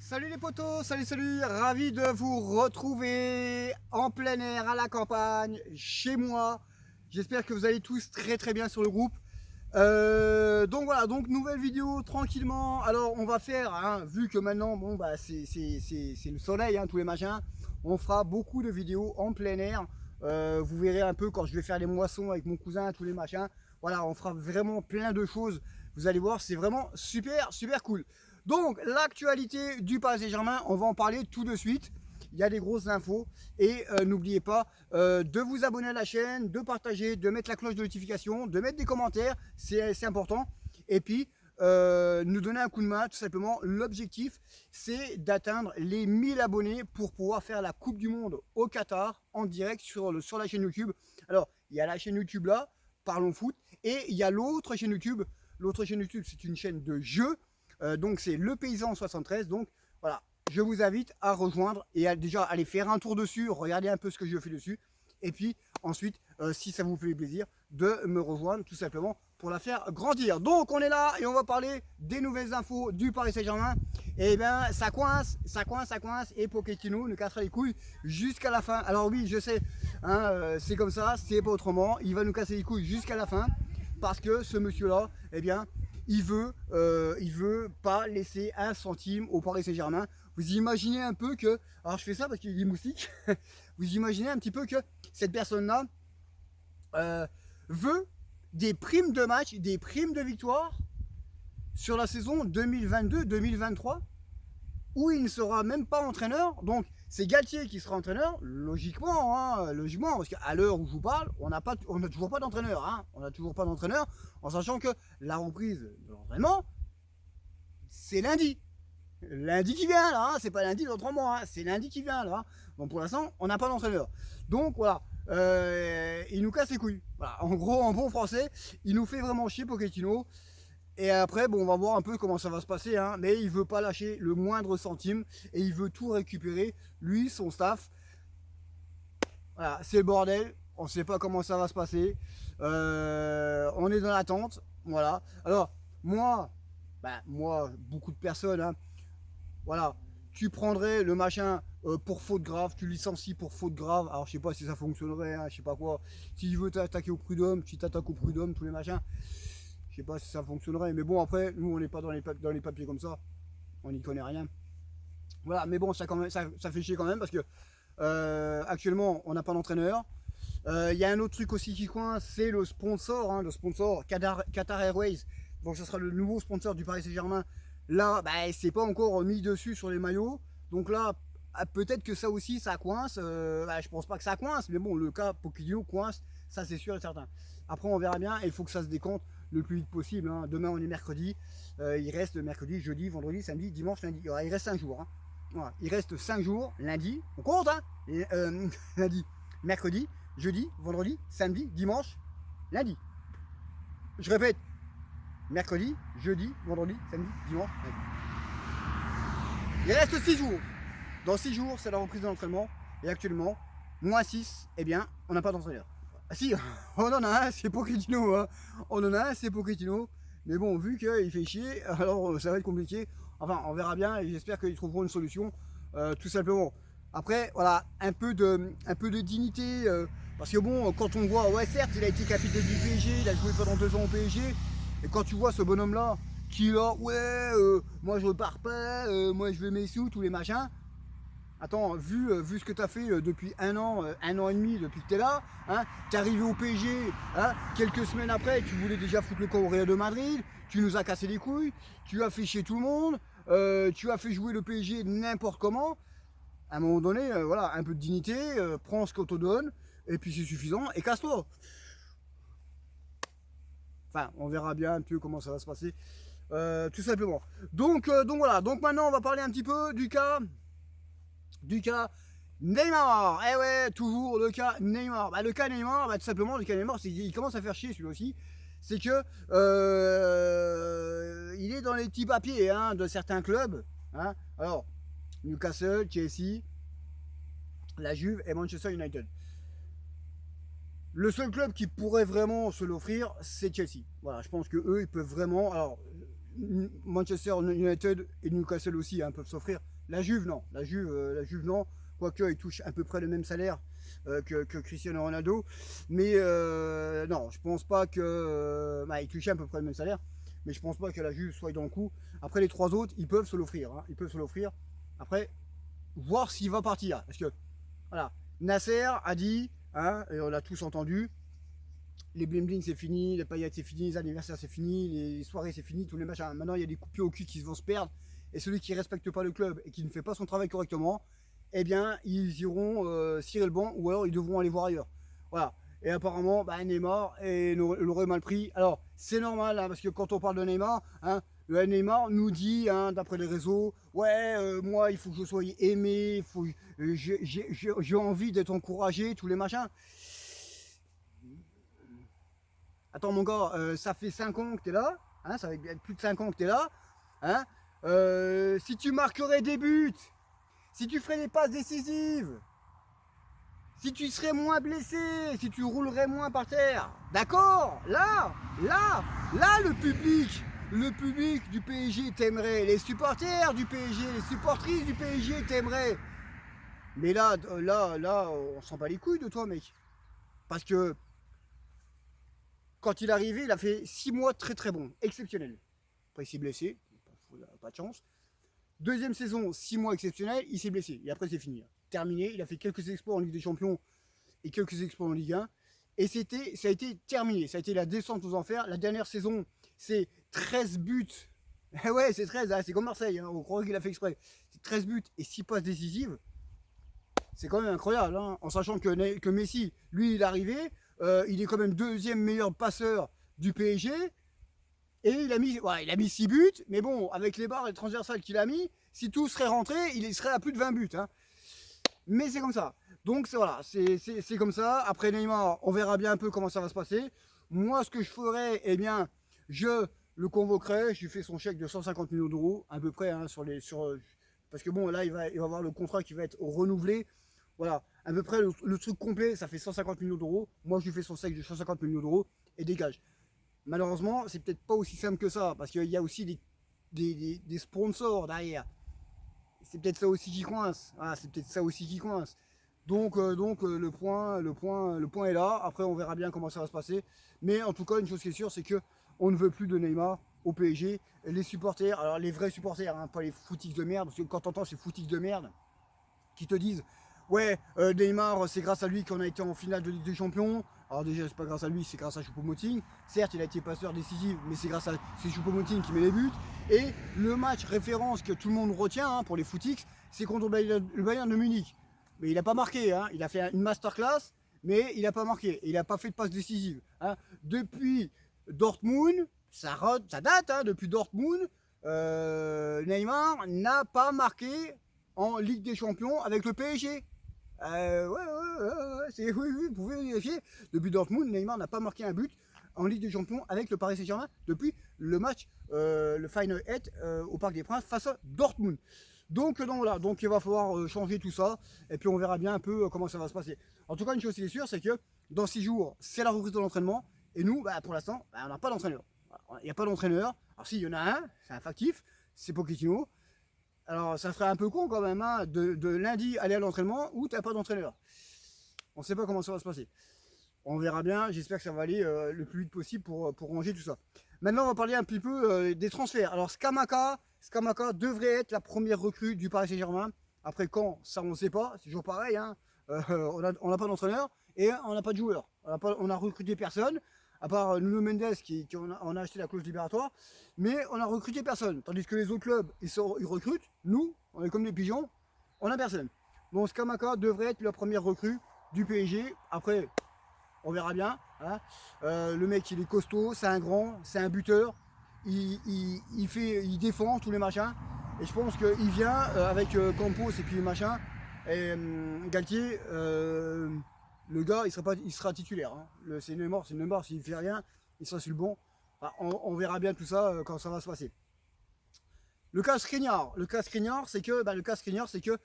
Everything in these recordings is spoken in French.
Salut les potos, salut, ravi de vous retrouver en plein air, à la campagne, chez moi. J'espère que vous allez tous très bien sur le groupe. Donc voilà, donc nouvelle vidéo tranquillement. Alors on va faire, hein, vu que maintenant bon bah c'est le soleil, hein, tous les machins, on fera beaucoup de vidéos en plein air. Vous verrez un peu quand je vais faire les moissons avec mon cousin, tous les machins. Voilà, on fera vraiment plein de choses. Vous allez voir, c'est vraiment super cool. Donc l'actualité du Paris Saint-Germain, on va en parler tout de suite. Il y a des grosses infos et n'oubliez pas de vous abonner à la chaîne, de partager, de mettre la cloche de notification, de mettre des commentaires, c'est important. Et puis nous donner un coup de main, tout simplement. L'objectif, c'est d'atteindre les 1000 abonnés pour pouvoir faire la Coupe du Monde au Qatar en direct sur la chaîne YouTube. Alors, il y a la chaîne YouTube là, Parlons Foot, et il y a l'autre chaîne YouTube. L'autre chaîne YouTube, c'est une chaîne de jeux. Donc c'est Le Paysan 73. Donc voilà, je vous invite à rejoindre et à déjà aller faire un tour dessus, regarder un peu ce que je fais dessus. Et puis ensuite, si ça vous fait plaisir, de me rejoindre tout simplement pour la faire grandir. Donc on est là et on va parler des nouvelles infos du Paris Saint-Germain. Et bien ça coince et Pochettino nous cassera les couilles jusqu'à la fin. Alors oui, je sais, hein, c'est comme ça, c'est pas autrement. Il va nous casser les couilles jusqu'à la fin parce que ce monsieur-là, eh bien, il veut pas laisser un centime au Paris Saint-Germain. Vous imaginez un peu que, alors je fais ça parce qu'il y a des moustiques, vous imaginez un petit peu que cette personne-là veut des primes de match, des primes de victoire sur la saison 2022-2023 où il ne sera même pas entraîneur. Donc c'est Galtier qui sera entraîneur, logiquement, hein, logiquement, parce qu'à l'heure où je vous parle, on n'a toujours pas d'entraîneur, hein, on n'a toujours pas d'entraîneur, en sachant que la reprise de l'entraînement, c'est lundi. Lundi qui vient là, hein, c'est pas lundi dans 3 mois, hein, c'est lundi qui vient là. Donc pour l'instant, on n'a pas d'entraîneur. Donc voilà, il nous casse les couilles. Voilà, en gros, en bon français, il nous fait vraiment chier Pochettino. Et après, bon, on va voir un peu comment ça va se passer, hein, mais il veut pas lâcher le moindre centime et il veut tout récupérer, lui, son staff. Voilà, c'est le bordel. On ne sait pas comment ça va se passer. On est dans l'attente. Voilà. Alors, moi, beaucoup de personnes, hein, voilà, tu prendrais le machin pour faute grave, tu licencies pour faute grave. Alors, je sais pas si ça fonctionnerait, hein, je sais pas quoi. S'il veut t'attaquer au prud'homme, tu t'attaques au prud'homme, tous les machins. Je sais pas si ça fonctionnerait, mais bon, après, nous, on n'est pas dans les papiers comme ça. On n'y connaît rien. Voilà, mais bon, ça fait chier quand même parce que actuellement, on n'a pas d'entraîneur. Il y a un autre truc aussi qui coince, c'est le sponsor, hein, le sponsor Qatar Airways. Donc, ce sera le nouveau sponsor du Paris Saint-Germain. Là, bah, c'est pas encore mis dessus sur les maillots. Donc là, peut-être que ça aussi, ça coince. Bah, je pense pas que ça coince, mais bon, le cas Pochettino coince, ça c'est sûr et certain. Après, on verra bien et il faut que ça se décompte le plus vite possible, hein. Demain, on est mercredi. Il reste mercredi, jeudi, vendredi, samedi, dimanche, lundi. Il reste 5 jours. Hein. Voilà. Il reste 5 jours. Lundi, on compte, hein. Lundi, mercredi, jeudi, vendredi, samedi, dimanche, lundi. Je répète, mercredi, jeudi, vendredi, samedi, dimanche, lundi. Il reste 6 jours. Dans 6 jours, c'est la reprise de l'entraînement. Et actuellement, moins 6, eh bien, on n'a pas d'entraîneur. Ah si, on en a un, c'est Pochettino. Hein. On en a un, c'est Pochettino. Mais bon, vu qu'il fait chier, alors ça va être compliqué. Enfin, on verra bien et j'espère qu'ils trouveront une solution, tout simplement. Après, voilà, un peu de dignité. Parce que bon, quand on voit, ouais, certes, il a été capitaine du PSG, il a joué pendant 2 ans au PSG. Et quand tu vois ce bonhomme-là, qui là, ouais, moi je repars pas, moi je veux mes sous, tous les machins. Attends, vu ce que tu as fait depuis un an et demi, depuis que tu es là, hein, tu es arrivé au PSG, hein, quelques semaines après, tu voulais déjà foutre le camp au Real de Madrid, tu nous as cassé les couilles, tu as fait chier tout le monde, tu as fait jouer le PSG n'importe comment. À un moment donné, voilà, un peu de dignité, prends ce qu'on te donne, et puis c'est suffisant, et casse-toi. Enfin, on verra bien un peu comment ça va se passer, tout simplement. Donc voilà, donc maintenant on va parler un petit peu du cas Neymar. Eh ouais, toujours le cas Neymar. Bah, le cas Neymar, bah, tout simplement, le cas Neymar, il commence à faire chier celui-là aussi. C'est que il est dans les petits papiers, hein, de certains clubs. Hein. Alors, Newcastle, Chelsea, la Juve et Manchester United. Le seul club qui pourrait vraiment se l'offrir, c'est Chelsea. Voilà, je pense que eux, ils peuvent vraiment. Alors, Manchester United et Newcastle aussi, hein, peuvent s'offrir La Juve, non. La Juve, non. Quoique, il touche à peu près le même salaire que Cristiano Ronaldo. Mais non, je pense pas que. Bah, il touchait à peu près le même salaire. Mais je pense pas que la Juve soit dans le coup. Après, les trois autres, ils peuvent se l'offrir. Hein. Ils peuvent se l'offrir. Après, voir s'il va partir. Parce que, voilà, Nasser a dit, hein, et on l'a tous entendu, les bling bling c'est fini, les paillettes c'est fini, les anniversaires c'est fini, les soirées c'est fini, tous les machins. Maintenant il y a des coups au cul qui vont se perdre. Et celui qui ne respecte pas le club et qui ne fait pas son travail correctement, eh bien ils iront cirer le banc ou alors ils devront aller voir ailleurs. Voilà. Et apparemment, bah, Neymar l'aurait mal pris. Alors c'est normal hein, parce que quand on parle de Neymar, hein, le Neymar nous dit, hein, d'après les réseaux, ouais, moi il faut que je sois aimé, j'ai envie d'être encouragé, tous les machins. Attends mon gars, ça fait 5 ans que tu es là, hein, ça fait plus de 5 ans que tu es là, hein, si tu marquerais des buts, si tu ferais des passes décisives, si tu serais moins blessé, si tu roulerais moins par terre, d'accord, là le public du PSG t'aimerait, les supporters du PSG, les supportrices du PSG t'aimeraient. Mais là, on s'en bat les couilles de toi mec, parce que quand il est arrivé, il a fait 6 mois très très bons, exceptionnels. Après, il s'est blessé, pas de chance. Deuxième saison, 6 mois exceptionnels, il s'est blessé. Et après, c'est fini. Terminé. Il a fait quelques exploits en Ligue des Champions et quelques exploits en Ligue 1. Et ça a été terminé. Ça a été la descente aux enfers. La dernière saison, c'est 13 buts. Ouais, c'est 13, hein, c'est comme Marseille. Hein, on croit qu'il a fait exprès. C'est 13 buts et 6 passes décisives. C'est quand même incroyable. Hein, en sachant que Messi, lui, il est arrivé. Il est quand même deuxième meilleur passeur du PSG. Et il a mis 6 buts, mais bon, avec les barres et les transversales qu'il a mis, si tout serait rentré, il serait à plus de 20 buts. Hein. Mais c'est comme ça. Donc voilà, c'est comme ça. Après Neymar, on verra bien un peu comment ça va se passer. Moi, ce que je ferais, eh bien, je le convoquerai, je lui fais son chèque de 150 millions d'euros, à peu près, hein, parce que bon, là, il va avoir le contrat qui va être renouvelé. Voilà, à peu près le truc complet, ça fait 150 millions d'euros. Moi, je lui fais son chèque de 150 millions d'euros et dégage. Malheureusement, c'est peut-être pas aussi simple que ça, parce qu'il y a aussi des sponsors derrière. C'est peut-être ça aussi qui coince. Ah, c'est peut-être ça aussi qui coince. Donc le point est là. Après, on verra bien comment ça va se passer. Mais en tout cas, une chose qui est sûre, c'est que on ne veut plus de Neymar au PSG. Les supporters, alors les vrais supporters, hein, pas les footix de merde, parce que quand t'entends ces footix de merde qui te disent ouais, Neymar, c'est grâce à lui qu'on a été en finale de Ligue des Champions. Alors déjà, c'est pas grâce à lui, c'est grâce à Choupo-Moting. Certes, il a été passeur décisif, mais c'est grâce à Choupo-Moting qui met les buts. Et le match référence que tout le monde retient, hein, pour les footix, c'est contre le Bayern de Munich. Mais il n'a pas marqué, hein. Il a fait une masterclass, mais il n'a pas marqué. Et il n'a pas fait de passe décisive. Hein. Depuis Dortmund, ça date, hein, depuis Dortmund, Neymar n'a pas marqué en Ligue des Champions avec le PSG. Oui, vous pouvez vérifier. Depuis Dortmund, Neymar n'a pas marqué un but en Ligue des Champions avec le Paris Saint-Germain depuis le match, le Final 8 au Parc des Princes face à Dortmund. Donc voilà, donc il va falloir changer tout ça et puis on verra bien un peu comment ça va se passer. En tout cas, une chose qui est sûre, c'est que dans 6 jours, c'est la reprise de l'entraînement et nous, bah, pour l'instant, bah, on n'a pas d'entraîneur. Il n'y a pas d'entraîneur. Alors si, il y en a un, c'est un factif, c'est Pochettino. Alors, ça serait un peu con quand même, hein, de lundi aller à l'entraînement où t'as pas d'entraîneur. On ne sait pas comment ça va se passer. On verra bien, j'espère que ça va aller le plus vite possible pour ranger tout ça. Maintenant, on va parler un petit peu des transferts. Alors, Scamacca devrait être la première recrue du Paris Saint-Germain. Après quand, ça on ne sait pas, c'est toujours pareil. Hein. On n'a pas d'entraîneur et on n'a pas de joueur. On a recruté personne, à part Nuno Mendes on a acheté la clause libératoire, mais on a recruté personne. Tandis que les autres clubs, ils recrutent. Nous, on est comme des pigeons, on n'a personne. Donc Scamacca devrait être la première recrue du PSG. Après, on verra bien. Hein. Le mec, il est costaud, c'est un grand, c'est un buteur. Il défend tous les machins. Et je pense qu'il vient avec Campos et puis les machins. Et Galtier, le gars, il sera titulaire. Hein. C'est Neymar, s'il ne fait rien, il sera sur le bon. Enfin, on verra bien tout ça quand ça va se passer. Le cas Skriniar, c'est que,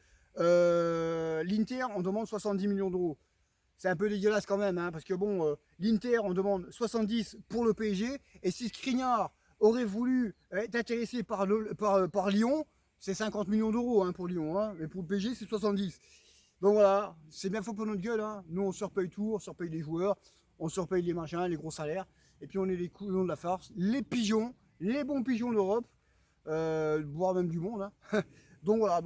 l'Inter, on demande 70 millions d'euros. C'est un peu dégueulasse quand même, hein, parce que bon, l'Inter, on demande 70 pour le PSG, et si Skriniar aurait voulu être intéressé par Lyon, c'est 50 millions d'euros hein, pour Lyon, hein, mais pour le PSG, c'est 70. Donc voilà, c'est bien faux pour notre gueule. Hein. Nous, on surpaye tout, on surpaye les joueurs, on surpaye les machins, les gros salaires. Et puis, on est les couillons de la farce, les pigeons, les bons pigeons d'Europe, voire même du monde. Hein. Donc voilà,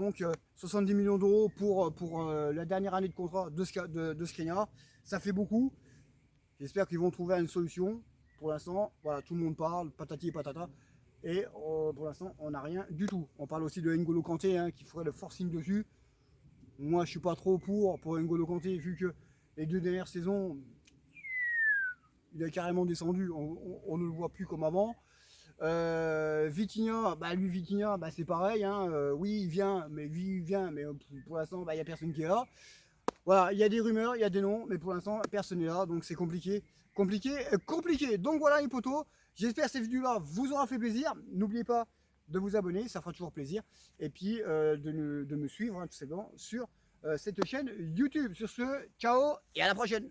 70 millions d'euros pour la dernière année de contrat de Skriniar. Ça fait beaucoup. J'espère qu'ils vont trouver une solution. Pour l'instant, voilà, tout le monde parle, patati et patata. Et pour l'instant, on n'a rien du tout. On parle aussi de N'Golo Kanté hein, qui ferait le forcing dessus. Moi, je suis pas trop pour N'Golo Kanté, vu que les 2 dernières saisons, il a carrément descendu. On ne le voit plus comme avant. Vitinha, Vitinha, c'est pareil. Hein, oui, il vient, mais pour l'instant, il n'y a personne qui est là. Voilà, il y a des rumeurs, il y a des noms, mais pour l'instant, personne n'est là, donc c'est compliqué. Compliqué. Donc voilà les potos, j'espère que cette vidéo-là vous aura fait plaisir. N'oubliez pas de vous abonner, ça fera toujours plaisir. Et puis de me suivre, hein, tout simplement, sur cette chaîne YouTube. Sur ce, ciao et à la prochaine.